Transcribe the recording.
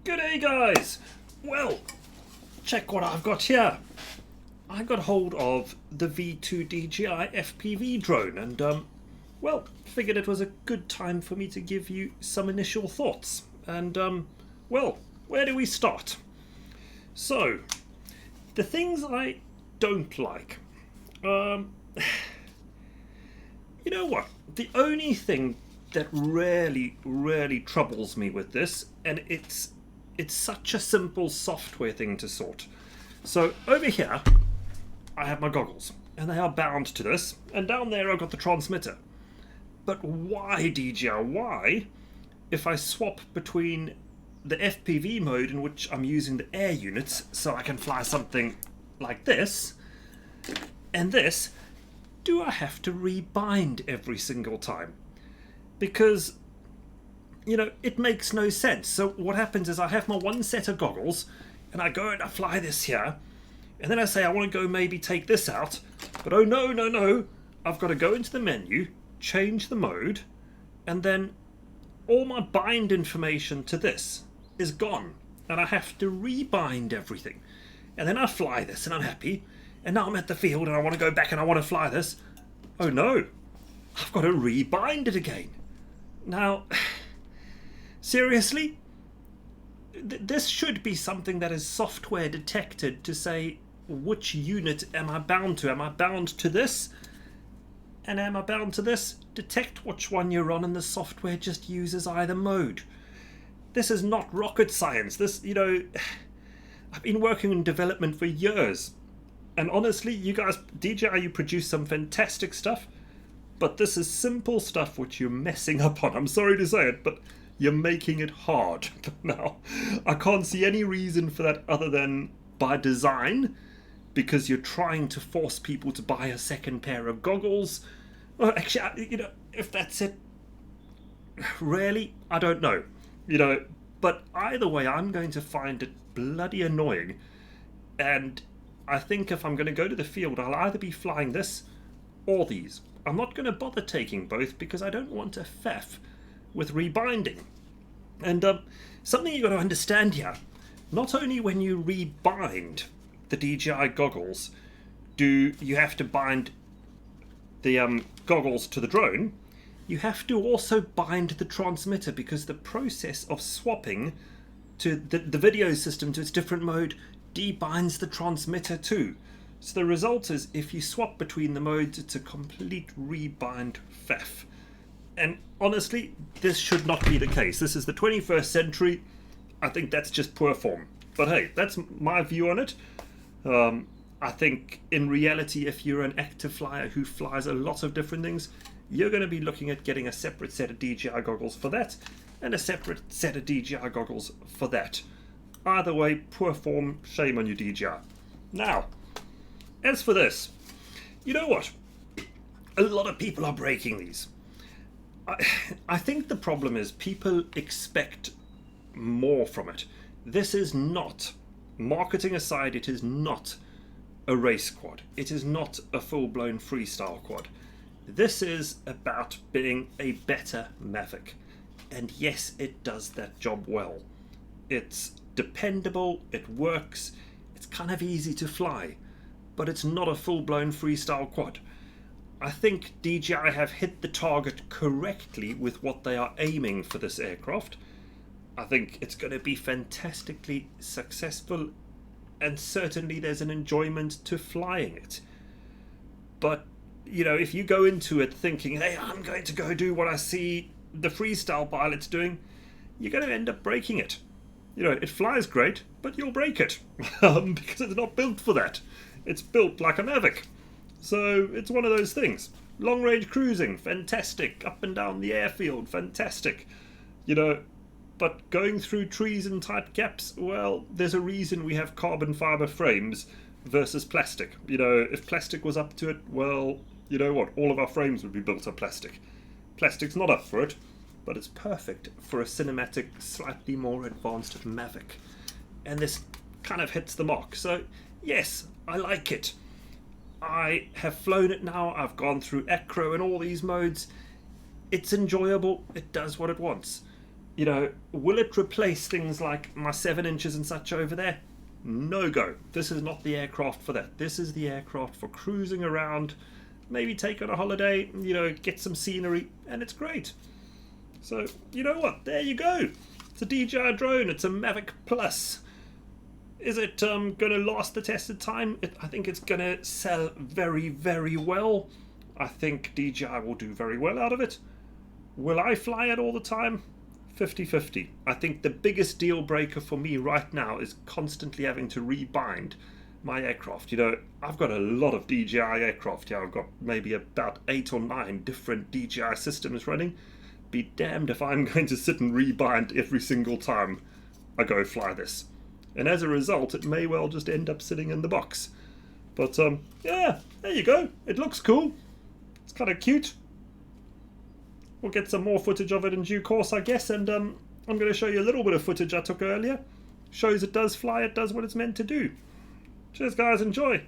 G'day guys! Well, check what I've got here. I got hold of the V2 DJI FPV drone and well, figured it was a good time for me to give you some initial thoughts. And well, where do we start? So, the things I don't like. You know what? The only thing that really troubles me with this, and it's such a simple software thing to sort. So over here I have my goggles and they are bound to this, and down there I've got the transmitter. But why, DJI, why, if I swap between the FPV mode in which I'm using the air units so I can fly something like this and this, do I have to rebind every single time? Because, you know, it makes no sense. So what happens is I have my one set of goggles and I go and I fly this here, and then I say I want to go maybe take this out, but oh no, I've got to go into the menu, change the mode, and then all my bind information to this is gone and I have to rebind everything. And then I fly this and I'm happy, and now I'm at the field and I want to go back and I want to fly this. Oh no, I've got to rebind it again. Now, seriously? This should be something that is software detected to say, which unit am I bound to? Am I bound to this? And am I bound to this? Detect which one you're on, and the software just uses either mode. This is not rocket science. This, you know, I've been working in development for years. And honestly, you guys, DJI, you produce some fantastic stuff. But this is simple stuff which you're messing up on. I'm sorry to say it, but you're making it hard. Now, I can't see any reason for that other than by design, because you're trying to force people to buy a second pair of goggles. Well, actually, you know, if that's it, really, I don't know. You know, but either way, I'm going to find it bloody annoying. And I think if I'm going to go to the field, I'll either be flying this or these. I'm not going to bother taking both because I don't want to faff with rebinding. And something you've got to understand here, not only when you rebind the DJI goggles do you have to bind the goggles to the drone, you have to also bind the transmitter, because the process of swapping to the video system to its different mode debinds the transmitter too. So the result is, if you swap between the modes, it's a complete rebind faff. And honestly, this should not be the case. This is the 21st century. I think that's just poor form. But hey, that's my view on it. I think in reality, if you're an active flyer who flies a lot of different things, you're going to be looking at getting a separate set of DJI goggles for that, and a separate set of DJI goggles for that. Either way, poor form, shame on you, DJI. Now, as for this, you know what? A lot of people are breaking these. I think the problem is people expect more from it. This is not, marketing aside, it is not a race quad. It is not a full-blown freestyle quad. This is about being a better Mavic. And yes, it does that job well. It's dependable, it works, it's kind of easy to fly. But it's not a full-blown freestyle quad. I think DJI have hit the target correctly with what they are aiming for this aircraft. I think it's going to be fantastically successful, and certainly there's an enjoyment to flying it. But, you know, if you go into it thinking, hey, I'm going to go do what I see the freestyle pilots doing, you're going to end up breaking it. You know, it flies great, but you'll break it because it's not built for that. It's built like a Mavic. So it's one of those things. Long range cruising, fantastic. Up and down the airfield, fantastic. You know, but going through trees and tight gaps, well, there's a reason we have carbon fiber frames versus plastic. You know, if plastic was up to it, well, you know what, all of our frames would be built of plastic. Plastic's not up for it, but it's perfect for a cinematic, slightly more advanced Mavic. And this kind of hits the mark. So, yes, I like it. I have flown it now, I've gone through acro and all these modes. It's enjoyable, it does what it wants. You know, will it replace things like my 7 inches and such over there? No go. This is not the aircraft for that. This is the aircraft for cruising around, maybe take on a holiday, you know, get some scenery, and it's great. So, you know what? There you go. It's a DJI drone. It's a Mavic Plus. Is it going to last the test of time? I think it's going to sell very, very well. I think DJI will do very well out of it. Will I fly it all the time? 50-50. I think the biggest deal breaker for me right now is constantly having to rebind my aircraft. You know, I've got a lot of DJI aircraft here. I've got maybe about 8 or 9 different DJI systems running. Be damned if I'm going to sit and rebind every single time I go fly this. And as a result, it may well just end up sitting in the box. But yeah, there you go. It looks cool. It's kind of cute. We'll get some more footage of it in due course, I guess, and I'm going to show you a little bit of footage I took earlier. Shows it does fly, it does what it's meant to do. Cheers guys, enjoy!